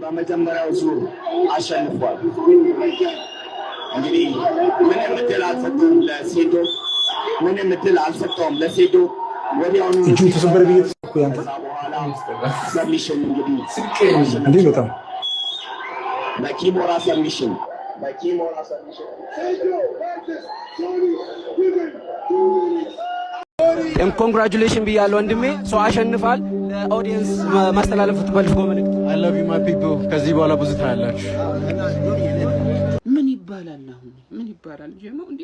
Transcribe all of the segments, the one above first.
በመጀመሪያው ዙር አሸንፏል። እንግዲህ ምንም እድል አልሰጠውም ለሴዶ ምንም እድል አልሰጠውም ለሴዶ ወዲያውኑ እጁ ተሰበረ ብዬ ተሰኩ ያንተ ሰሚሽን እንዴ በጣም በኪሞራ ሰሚሽን ኮንግራቹሌሽን ብያለሁ ወንድሜ። ሰው አሸንፋል። ለኦዲየንስ ማስተላለፍ ትፈልጎ መልእክት I love you my people። ከዚህ በኋላ ብዙ ታያላችሁ። ምን ይባላል አሁን ምን ይባላል ጀማው? እንዴ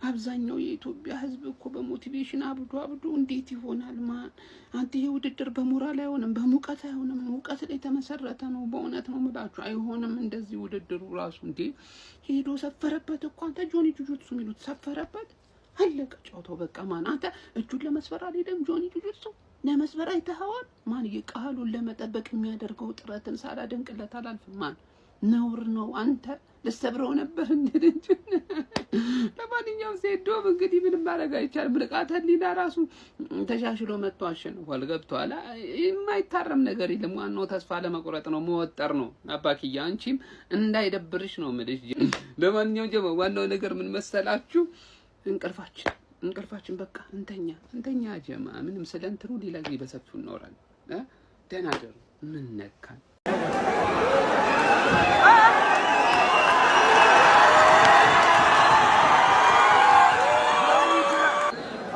አብዛኛው የኢትዮጵያ ህዝብ እኮ በሞቲቬሽን አብዶ እንዴት ይሆናል? ማን አንተ ይሄ ውድድር በሞራል አይሆንም፣ በሙቀት አይሆንም። ሙቀት ላይ ተመሰረተ ነው። በእውነት ነው የምላችሁ አይሆንም እንደዚህ ውድድሩ ራሱ። እንዴ ሄዶ ሰፈረበት እኮ አንተ ጆኒ ጁጁትሱ የሚሉት ሰፈረበት። አለቀ ጨዋታው በቃ። ማን አንተ እጁን ለመስበር አልሄደም ጆኒ ጁጁትሱ ለመስበር አይተኸዋል? ማን የቃሉን ለመጠበቅ የሚያደርገው ጥረትን ሳላደንቅለት አላልፍም። ማን ነውር ነው። አንተ ለሰብረው ነበር እንዴ? ለማንኛውም ሴዶ እንግዲህ ምንም ማድረግ አይቻልም። ብልቃተ ህሊና ራሱ ተሻሽሎ መጥቶ አሸንፏል። ገብቷል። የማይታረም ነገር የለም። ዋናው ተስፋ ለመቁረጥ ነው፣ መወጠር ነው። አባኪያ አንቺም እንዳይደብርሽ ነው የምልሽ። ለማንኛውም ጀማ ዋናው ነገር ምን መሰላችሁ? እንቅልፋችን በቃ እንተኛ ጀማ። ምንም ስለ እንትኑ ሌላ ጊዜ በሰፊው እናወራለን። ደህና ደሩ። ምን ነካን?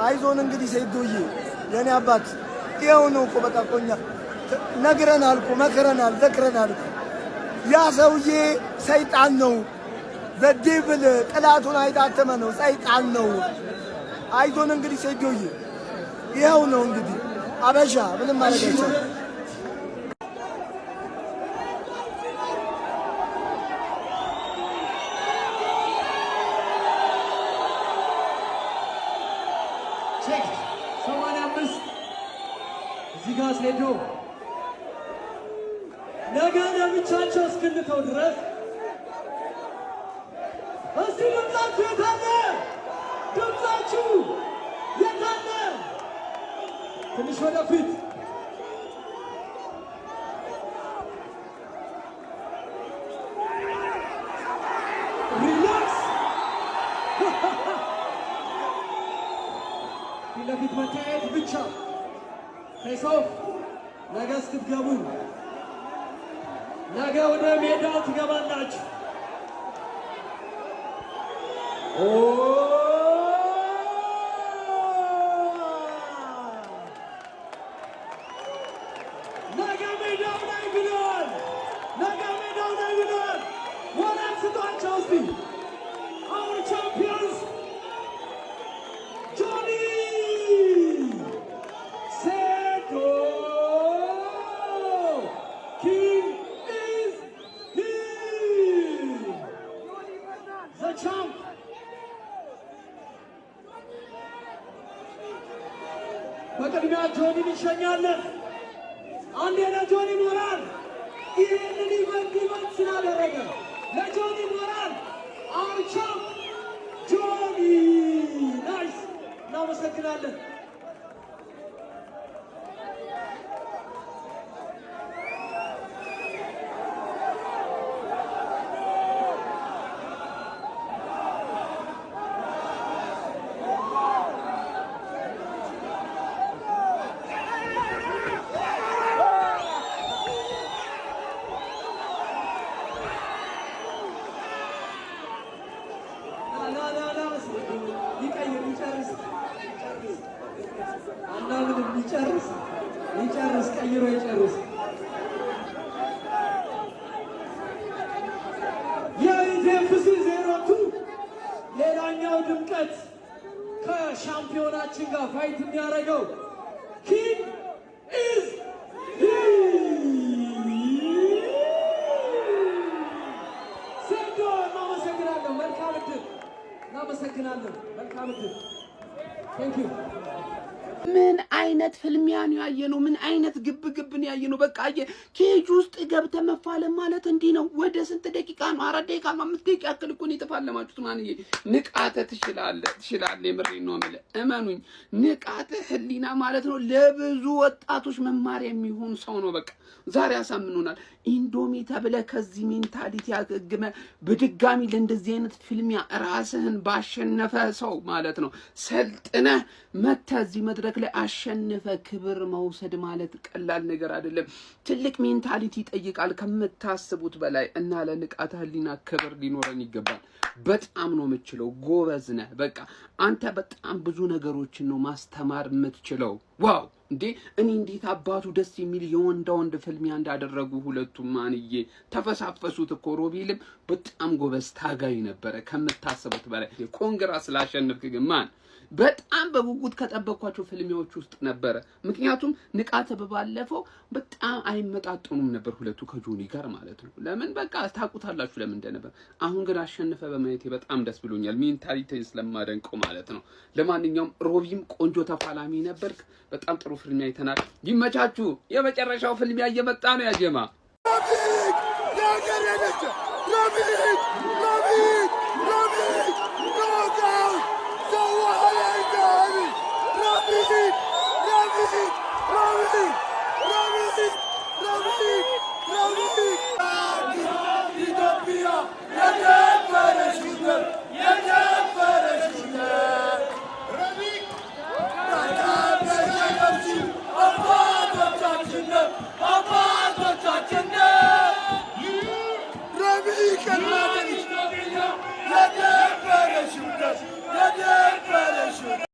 አይዞን እንግዲህ ሰይዶዬ የኔ አባት ይኸው ነው እኮ በቃ ቆኛ ነግረናል እኮ መክረናል፣ ዘክረናል። ያ ሰውዬ ሰይጣን ነው። በዴብል ጥላቱን አይታተመ ነው፣ ሰይጣን ነው። አይዞን እንግዲህ ሰይዶዬ ይኸው ነው እንግዲህ አበሻ ምንም ማለት አይቻልም። እዚህ ጋር ሴዶ ነገ ለብቻቸው እስክንተው ድረስ እስቲ ድምፃችሁ የታለ? ድምፃችሁ የታለ? ትንሽ ወደፊት ሪላክስ። ፊት ለፊት መታየት ብቻ። ፌሶፍ ነገ ስትገቡ ነገ ወደ ሜዳው ትገባላችሁ። ነገ ሜዳው ላይ ብለዋል። ነገ ሜዳው ላይ ብለዋል። ሞራል ስጧቸው እስቲ our champions Johnny Sedo. King is here. The champ. በቅድሚያ ጆኒን እንሸኛለን። አንዴ ለጆኒ ሞራል ይህንን ኢቨንት ስላደረገ ለጆኒ ሞራል our champ ጆኒ ናይስ። እናመሰግናለን። ይጨርስ ቀይሮ ይጨርስ። የኢዜፍሲ 02 ሌላኛው ድምቀት ከሻምፒዮናችን ጋር ፋይት የሚያደርገው ኪንግ ኢዝ ሴዶ። እናመሰግናለን። መልካም ዕድል። እናመሰግናለን። መልካም ዕድል። ቴንክ ዩ ምን አይነት ፍልሚያ ነው ያየነው? ምን አይነት ግብ ነው ያየነው? በቃ ኬጅ ውስጥ ገብተህ መፋለም ማለት እንዲህ ነው። ወደ ስንት ደቂቃ ነው? 4 ደቂቃ ነው፣ 5 ደቂቃ ያክል እኮ ነው የተፋለማችሁት። ማንዬ ንቃተ ትችላለህ። የምሬን ነው የምልህ። እመኑኝ፣ ንቃተ ህሊና ማለት ነው ለብዙ ወጣቶች መማሪያ የሚሆን ሰው ነው። በቃ ዛሬ ያሳምኑናል። ኢንዶሚ ተብለህ ከዚህ ሜንታሊቲ ያገግመ በድጋሚ ለእንደዚህ አይነት ፍልሚያ ራስህን ባሸነፈ ሰው ማለት ነው ሰልጥነህ መተህ እዚህ መድረክ ላይ አሸንፈ ክብር መውሰድ ማለት ቀላል ነገር አይደለም። ትልቅ ሜንታሊቲ ይጠይቃል ከምታስቡት በላይ እና ለንቃተ ህሊና ክብር ሊኖረን ይገባል። በጣም ነው የምትችለው፣ ጎበዝ ነህ። በቃ አንተ በጣም ብዙ ነገሮችን ነው ማስተማር የምትችለው። ዋው እንዴ! እኔ እንዴት አባቱ ደስ የሚል የወንዳ ወንድ ፍልሚያ እንዳደረጉ ሁለቱም ማንዬ ተፈሳፈሱት እኮ። ሮቤልም በጣም ጎበዝ ታጋይ ነበረ ከምታስቡት በላይ። ኮንግራ ስላሸነፍክ ግን ማን በጣም በጉጉት ከጠበቅኳቸው ፍልሚያዎች ውስጥ ነበረ። ምክንያቱም ንቃተ በባለፈው በጣም አይመጣጠኑም ነበር ሁለቱ ከጆኒ ጋር ማለት ነው። ለምን በቃ ታውቁታላችሁ ለምን እንደነበር። አሁን ግን አሸነፈ በማየቴ በጣም ደስ ብሎኛል፣ ሜንታሊቲን ስለማደንቀው ማለት ነው። ለማንኛውም ሮቢም ቆንጆ ተፋላሚ ነበርክ። በጣም ጥሩ ፍልሚያ አይተናል። ይመቻችሁ። የመጨረሻው ፍልሚያ እየመጣ ነው። ያጀማ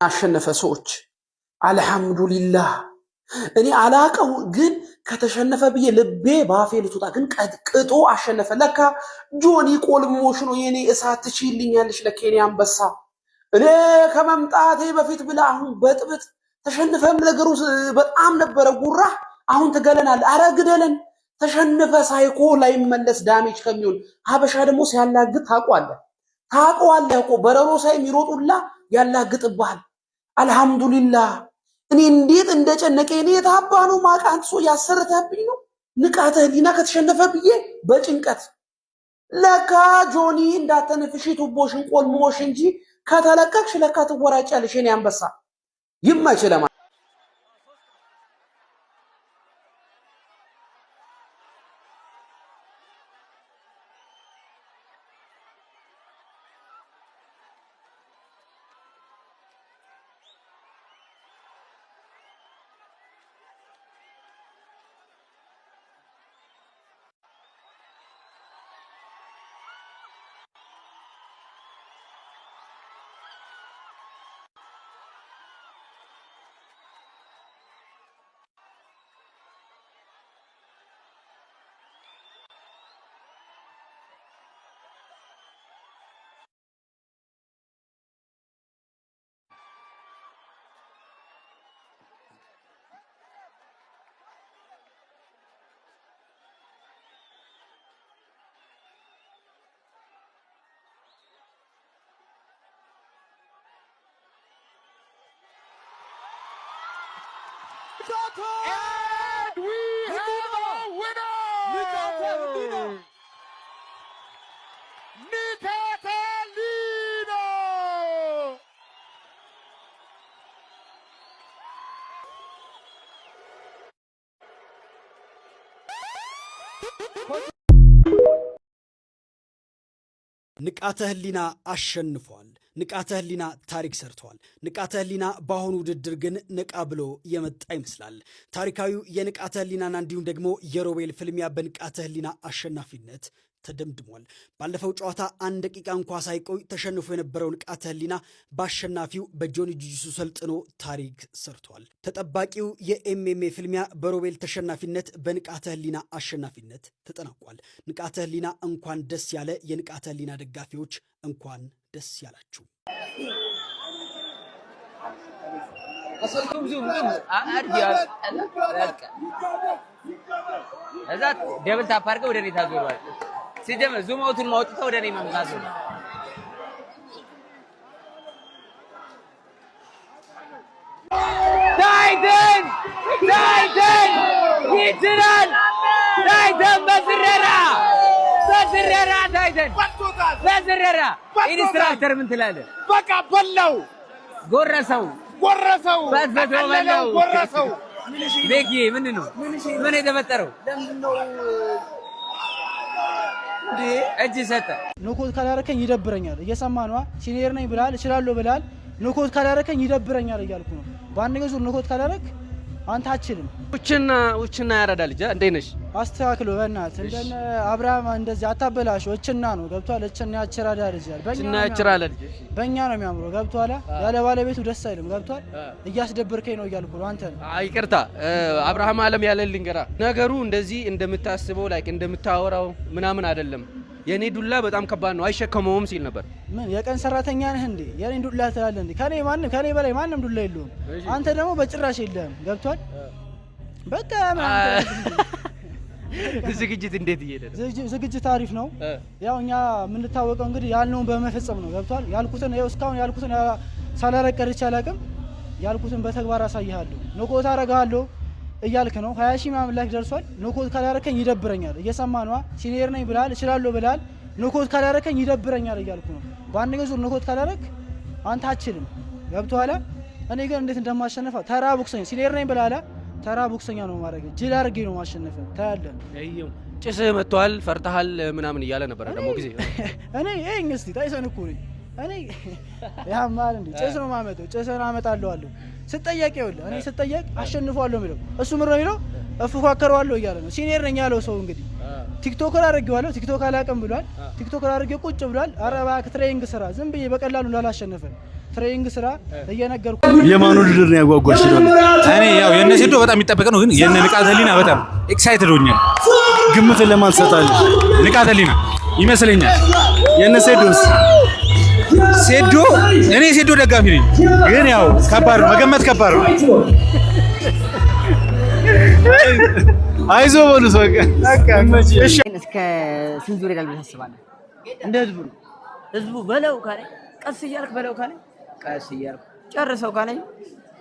አሸነፈ ሰዎች አልহামዱሊላህ። እኔ አላቀው ግን ከተሸነፈ ብዬ ልቤ ባፌ ልትወጣ ግን ቀጥቅጦ አሸነፈ። ለካ ጆኒ ቆልሞሽ ነው የኔ እሳት ትችልኛለሽ ለኬንያ አንበሳ። እኔ ከመምጣቴ በፊት ብላ አሁን በጥብጥ ተሸነፈም ነገሩ በጣም ነበረ ጉራ። አሁን ትገለናል። አረ ግደለን። ተሸነፈ ሳይኮ ላይ መለስ ዳሜጅ ከሚሆን ሀበሻ ደግሞ ሲያላግጥ ታውቀዋለህ እኮ በረሮ ሳይም ይሮጡላ ያላግጥብሃል። አልহামዱሊላህ። እኔ እንዴት እንደጨነቀኝ እኔ ታባ ነው ማቃንት ሶ ያሰርተብኝ ነው። ንቃተ ህሊና ከተሸነፈ ብዬ በጭንቀት ለካ ጆኒ እንዳተነፍሽ ቱቦሽን ቆልሞሽ እንጂ ከተለቀቅሽ ለካ ትወራጫለሽ የኔ አንበሳ። ይመችለማ And we have a winner! Nicatelino! ንቃተ ህሊና አሸንፏል። ንቃተ ህሊና ታሪክ ሰርቷል። ንቃተ ህሊና በአሁኑ ውድድር ግን ነቃ ብሎ የመጣ ይመስላል። ታሪካዊው የንቃተ ህሊናና እንዲሁም ደግሞ የሮቤል ፍልሚያ በንቃተ ህሊና አሸናፊነት ተደምድሟል። ባለፈው ጨዋታ 1 ደቂቃ እንኳ ሳይቆይ ተሸንፎ የነበረው ንቃተ ህሊና በአሸናፊው በጆኒ ጁጁሱ ሰልጥኖ ታሪክ ሰርቷል። ተጠባቂው የኤምኤምኤ ፍልሚያ በሮቤል ተሸናፊነት በንቃተ ህሊና አሸናፊነት ተጠናቋል። ንቃተ ህሊና እንኳን ደስ ያለ። የንቃተ ህሊና ደጋፊዎች እንኳን ደስ ያላችሁ። እዛ ደብል ታፕ አድርገው ወደ እኔ ታዞራል። ሲጀመር ዙም አውቱን ማውጣት ወደ እኔ መምጣት ነው። ታይተን ይችላል ታይተን በዝረራ ታይተን በዝረራ ኢንስትራክተር ምን ትላለህ? በቃ በላው ጎረሰው በዝበቶ በላው ጎረሰው ቤኪ ምንድን ነው ምን የተፈጠረው? እጅ ሰጠ። ኖኮት ካላረከኝ ይደብረኛል። እየሰማ ነዋ። ሲኒየር ነኝ ብላል እችላለሁ ብላል። ኖኮት ካላረከኝ ይደብረኛል እያልኩ ነው። በአንድ ዙር ኖኮት ካላረክ አንተ አትችልም። ውችና ያረዳ ልጅ እንዴት ነሽ? አስተካክሎ በእናትህ እንደነ አብርሃም እንደዚህ አታበላሽው። እችና ነው ገብቷል። እችና ያችራዳ ልጅ ያል በእኛ ነው የሚያምረው ገብቷል። ያለ ባለቤቱ ደስ አይልም ገብቷል። እያስደብርከኝ ነው እያልኩ ነው። አንተ ነው ይቅርታ አብርሃም አለም ያለልኝ ገራ ነገሩ እንደዚህ እንደምታስበው ላይክ እንደምታወራው ምናምን አይደለም። የኔ ዱላ በጣም ከባድ ነው አይሸከመውም ሲል ነበር። ምን የቀን ሰራተኛ ነህ እንዴ? የኔ ዱላ ትላለህ እንዴ? ከኔ በላይ ማንም ዱላ የለውም። አንተ ደግሞ በጭራሽ የለህም ገብቷል። በቃ ዝግጅት እንዴት እየሄደ ነው? ዝግጅት አሪፍ ነው። ያው እኛ የምንታወቀው እንግዲህ ያልነውን በመፈጸም ነው ገብቷል። ያልኩትን ያው እስካሁን ያልኩትን ሳላረቅ ቀርቼ አላውቅም። ያልኩትን በተግባር አሳይሃለሁ። ኖኮት አረጋለሁ እያልክ ነው። 20 ሺህ ምናምን ላይክ ደርሷል። ኖኮት ካላረከኝ ይደብረኛል። እየሰማ ነዋ። ሲኒየር ነኝ ብላል እችላለሁ ብላል። ኖኮት ካላረከኝ ይደብረኛል እያልኩ ነው። በአንድ ዙር ኖኮት ካላረክ አንተ አትችልም ገብቶሃል። እኔ ግን እንዴት እንደማሸነፋ ተራ ቦክሰኛ ሲኒየር ነኝ ብላላ ተራ ቦክሰኛ ነው ማድረግ ጅል አድርጌ ነው ማሸነፍ ታያለህ። ጭስህ መጥቷል ፈርተሃል ምናምን እያለ ነበር ደግሞ ጊዜ እኔ እስቲ ታይሰን እኮ ነኝ እኔ ያማል እንዴ ጭስ ነው ማመጣው ጭስን አመጣለሁ አለው ስጠየቅ ይኸውልህ እኔ ስጠየቅ አሸንፈዋለሁ የሚለው እሱ ምን ነው የሚለው እፎካከረዋለሁ እያለ ነው። ሲኒየር ነኝ ያለው ሰው እንግዲህ ቲክቶከር አድርጌዋለሁ ቲክቶክ አላውቅም ብሏል። ቲክቶከር አድርጌው ቁጭ ብሏል። ኧረ እባክህ ትሬኒንግ ስራ ዝም ብዬ በቀላሉ እንዳላሸነፈ ትሬኒንግ ስራ እየነገርኩ የማኑ ድር ነው ያጓጓሽ ነው። እኔ ያው የነ ሴዶ በጣም የሚጠበቅ ነው ግን የነ ንቃተ ህሊና በጣም ኤክሳይትድ ሆኛል። ግምትን ለማን ሰጣለህ? ንቃተ ህሊና ይመስለኛል። የነ ሴዶስ ሴዶ እኔ ሴዶ ደጋፊ ነኝ ግን ያው ከባድ ነው መገመት ከባድ ነው። አይዞ በሉት በቃ እሺ። እስከ ስንት ዙር ይላል ብለህ ታስባለህ? እንደ ህዝቡ በለው ካለ ቀስ እያልክ በለው ካለ ቀስ እያልክ ጨርሰው ካለ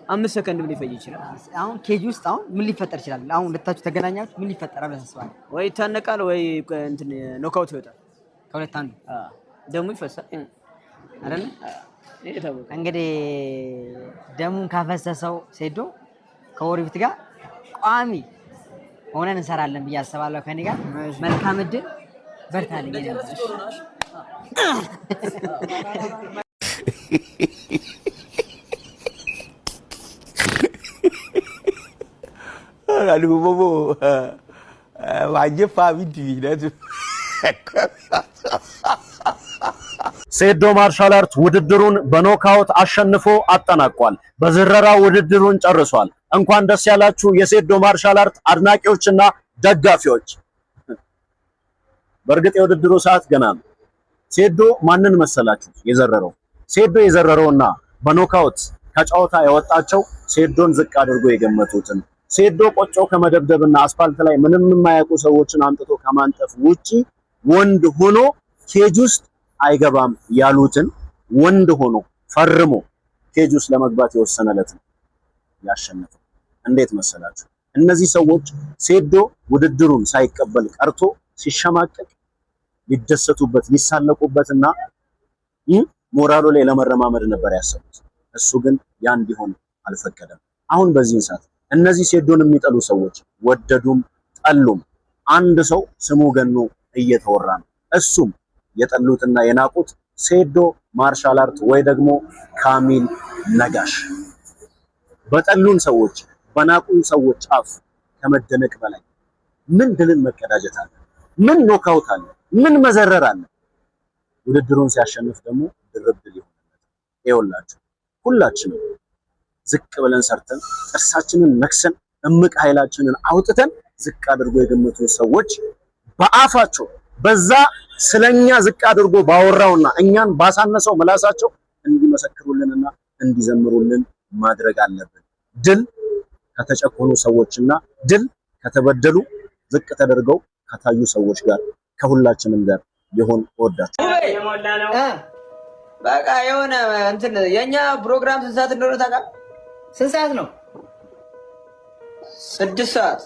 5 ሰከንድ ምን ሊፈጅ ይችላል? አሁን ኬጂ ውስጥ አሁን ምን ሊፈጠር ይችላል? አሁን ሁለታችሁ ተገናኛችሁ ምን ሊፈጠራል ብለህ ታስባለህ? ወይ ይታነቃል ወይ እንትን ኖካውት ይወጣል። ከሁለት አንዱ ደሙ ይፈሳል አይደል? እንግዲህ ደሙን ካፈሰሰው ሴዶ ከወሪፍት ጋር ቋሚ ሆነን እንሰራለን ብዬ አስባለሁ። ከኔ ጋር መልካም እድል በርታልኝ። አልቦቦ ዋጀፋ ቢዲነት ሴዶ ማርሻል አርት ውድድሩን በኖካውት አሸንፎ አጠናቋል። በዝረራ ውድድሩን ጨርሷል። እንኳን ደስ ያላችሁ የሴዶ ማርሻል አርት አድናቂዎችና ደጋፊዎች። በእርግጥ የውድድሩ ሰዓት ገና ነው። ሴዶ ማንን መሰላችሁ የዘረረው? ሴዶ የዘረረውና በኖካውት ከጨዋታ ያወጣቸው ሴዶን ዝቅ አድርጎ የገመቱትን ሴዶ ቆጮ ከመደብደብና አስፋልት ላይ ምንም የማያውቁ ሰዎችን አምጥቶ ከማንጠፍ ውጪ ወንድ ሆኖ ኬጅ ውስጥ አይገባም ያሉትን ወንድ ሆኖ ፈርሞ ኬጅ ውስጥ ለመግባት የወሰነለት ነው ያሸነፈው። እንዴት መሰላችሁ? እነዚህ ሰዎች ሴዶ ውድድሩን ሳይቀበል ቀርቶ ሲሸማቀቅ ሊደሰቱበት ሊሳለቁበትና ሞራሉ ላይ ለመረማመድ ነበር ያሰቡት። እሱ ግን ያ እንዲሆን አልፈቀደም። አሁን በዚህ ሰዓት እነዚህ ሴዶን የሚጠሉ ሰዎች ወደዱም ጠሉም አንድ ሰው ስሙ ገኖ እየተወራ ነው። እሱም የጠሉትና የናቁት ሴዶ ማርሻል አርት ወይ ደግሞ ካሚል ነጋሽ። በጠሉን ሰዎች በናቁን ሰዎች አፍ ከመደነቅ በላይ ምን ድልን መቀዳጀት አለ? ምን ኖካውት አለ? ምን መዘረር አለ? ውድድሩን ሲያሸንፍ ደግሞ ድርብ ድል ይሆናል። ይኸውላችሁ ሁላችንም ዝቅ ብለን ሰርተን ጥርሳችንን ነክሰን እምቅ ኃይላችንን አውጥተን ዝቅ አድርጎ የገመቱ ሰዎች በአፋቸው በዛ ስለኛ ዝቅ አድርጎ ባወራውና እኛን ባሳነሰው ምላሳቸው እንዲመሰክሩልንና እንዲዘምሩልን ማድረግ አለብን። ድል ከተጨቆኑ ሰዎችና ድል ከተበደሉ ዝቅ ተደርገው ከታዩ ሰዎች ጋር ከሁላችንም ጋር ሊሆን ወዳችሁ በቃ የሆነ እንትን የኛ ፕሮግራም ስንት ሰዓት እንደሆነ ታውቃለህ? ስንት ሰዓት ነው? 6 ሰዓት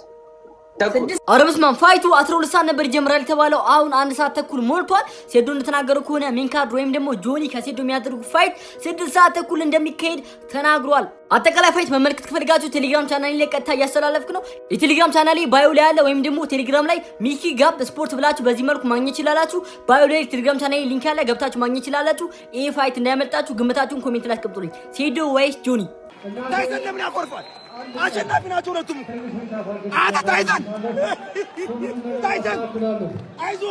ኧረ በስመ አብ ፋይቱ 12 ሰዓት ነበር ይጀምራል የተባለው አሁን 1 ሰዓት ተኩል ሞልቷል። ሴዶ እንደተናገረው ከሆነ ሜንካርድ ወይም ደግሞ ጆኒ ከሴዶ የሚያደርጉ ፋይት 6 ሰዓት ተኩል እንደሚካሄድ ተናግሯል። አጠቃላይ ፋይት መመልከት ከፈልጋችሁ ቴሌግራም ቻናሌ ላይ ቀጥታ እያስተላለፍኩ ነው። የቴሌግራም ቻናሌ ባዮ ላይ ያለ ወይም ደግሞ ቴሌግራም ላይ ሚኪ ጋብ ስፖርት ብላችሁ በዚህ መልኩ ማግኘት ይችላላችሁ። ባዮ ላይ ቴሌግራም ቻናሌ ሊንክ ያለ ገብታችሁ ማግኘት ይችላላችሁ። ይሄ ፋይት እንዳያመልጣችሁ ግምታችሁን ኮሜንት ላይ አስቀምጡልኝ። ሴዶ ወይስ ጆኒ? ታይሰን ለምን ያቆርፋል? አሸናፊ ናቸው ሁለቱም። አታ ታይሰን አይዞ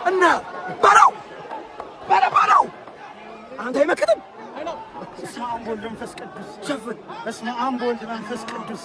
እና ባራው አንተ አይመክትም። በስመ አብ ወወልድ ወመንፈስ ቅዱስ ሸፍን። በስመ አብ ወወልድ ወመንፈስ ቅዱስ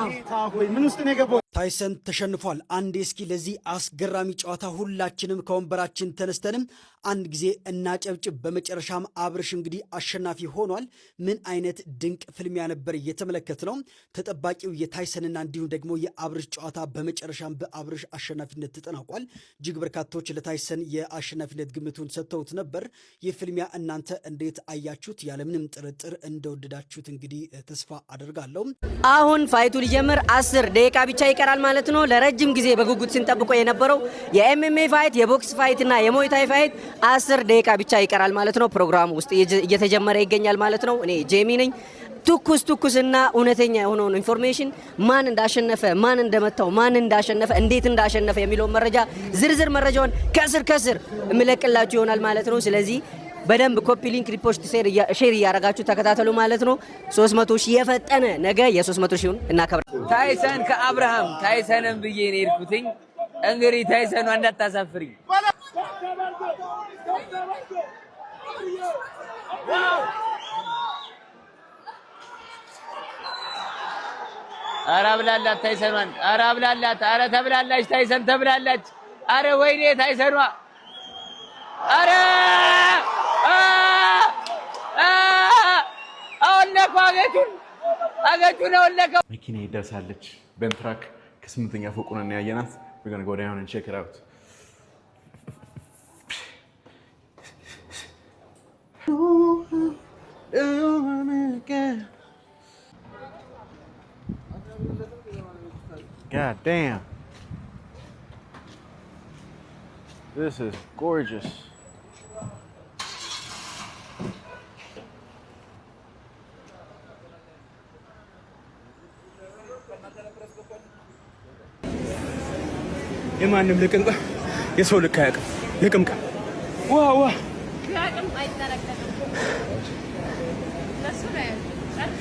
ጌታ ሆይ ምን ውስጥ ነው የገባው? ታይሰን ተሸንፏል። አንዴ እስኪ ለዚህ አስገራሚ ጨዋታ ሁላችንም ከወንበራችን ተነስተንም አንድ ጊዜ እናጨብጭብ። በመጨረሻም አብርሽ እንግዲህ አሸናፊ ሆኗል። ምን አይነት ድንቅ ፍልሚያ ነበር እየተመለከትነው። ተጠባቂው የታይሰንና እንዲሁም ደግሞ የአብርሽ ጨዋታ በመጨረሻም በአብርሽ አሸናፊነት ተጠናቋል። እጅግ በርካቶች ለታይሰን የአሸናፊነት ግምቱን ሰጥተውት ነበር። ይህ ፍልሚያ እናንተ እንዴት አያችሁት? ያለምንም ጥርጥር እንደወደዳችሁት እንግዲህ ተስፋ አደርጋለሁ። አሁን ፋይቱ ሊጀምር 10 ደቂቃ ብቻ ይቀራል ማለት ነው። ለረጅም ጊዜ በጉጉት ስንጠብቆ የነበረው የኤምኤምኤ ፋይት፣ የቦክስ ፋይት እና የሞይታይ ፋይት 10 ደቂቃ ብቻ ይቀራል ማለት ነው። ፕሮግራም ውስጥ እየተጀመረ ይገኛል ማለት ነው። እኔ ጄሚ ነኝ። ትኩስና እውነተኛ የሆነውን ኢንፎርሜሽን ማን እንዳሸነፈ፣ ማን እንደመታው፣ ማን እንዳሸነፈ፣ እንዴት እንዳሸነፈ የሚለውን መረጃ ዝርዝር መረጃውን ከስር እምለቅላችሁ ይሆናል ማለት ነው። ስለዚህ በደንብ ኮፒ ሊንክ ሪፖስት ሼር እያደረጋችሁ ተከታተሉ ማለት ነው። 300 ሺህ የፈጠነ ነገ የ300 ሺውን እናከብር። ታይሰን ከአብርሃም ታይሰንን ብዬ ነው የሄድኩትኝ። እንግዲህ ታይሰኗ እንዳታሳፍሪ። ኧረ አብላላት ታይሰኗን፣ ኧረ አብላላት፣ ኧረ ተብላላች፣ ታይሰን ተብላላች። ኧረ ወይኔ ታይሰኗ፣ ኧረ አወለቀ አገጩን አወለቀ። መኪና ይደርሳለች በንትራክ ከ8ኛ ፎቅ ሆነን ያየናት። we're going to go down and check it out. God damn. This is gorgeous. የማንም ልቅምቃ የሰው ልክ አያውቅም። ልቅምቃ ዋው ያቅም አይተረከም ለሱ ነው ያለው